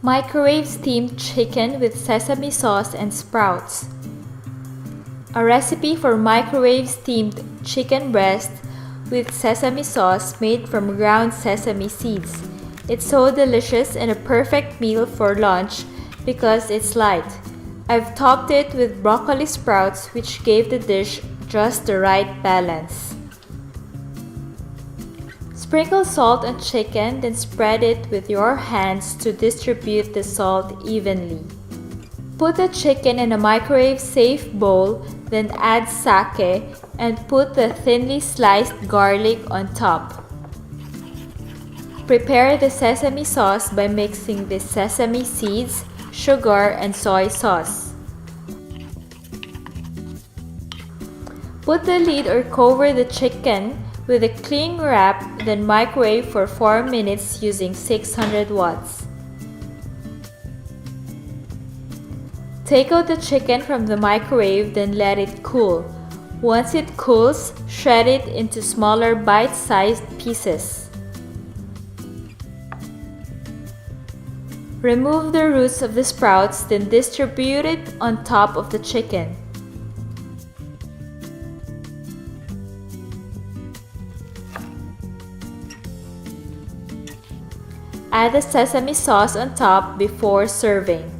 Microwave steamed chicken with sesame sauce and sprouts. A recipe for microwave steamed chicken breast with sesame sauce made from ground sesame seeds. It's so delicious and a perfect meal for lunch because it's light. I've topped it with broccoli sprouts, which gave the dish just the right balance. Sprinkle salt on chicken, then spread it with your hands to distribute the salt evenly. Put the chicken in a microwave-safe bowl, then add sake and put the thinly sliced garlic on top. Prepare the sesame sauce by mixing the sesame seeds, sugar, and soy sauce. Put the lid or cover the chicken with a cling wrap, then microwave for 4 minutes using 600 watts. Take out the chicken from the microwave, then let it cool. Once it cools, shred it into smaller bite-sized pieces. Remove the roots of the sprouts, then distribute it on top of the chicken. Add the sesame sauce on top before serving.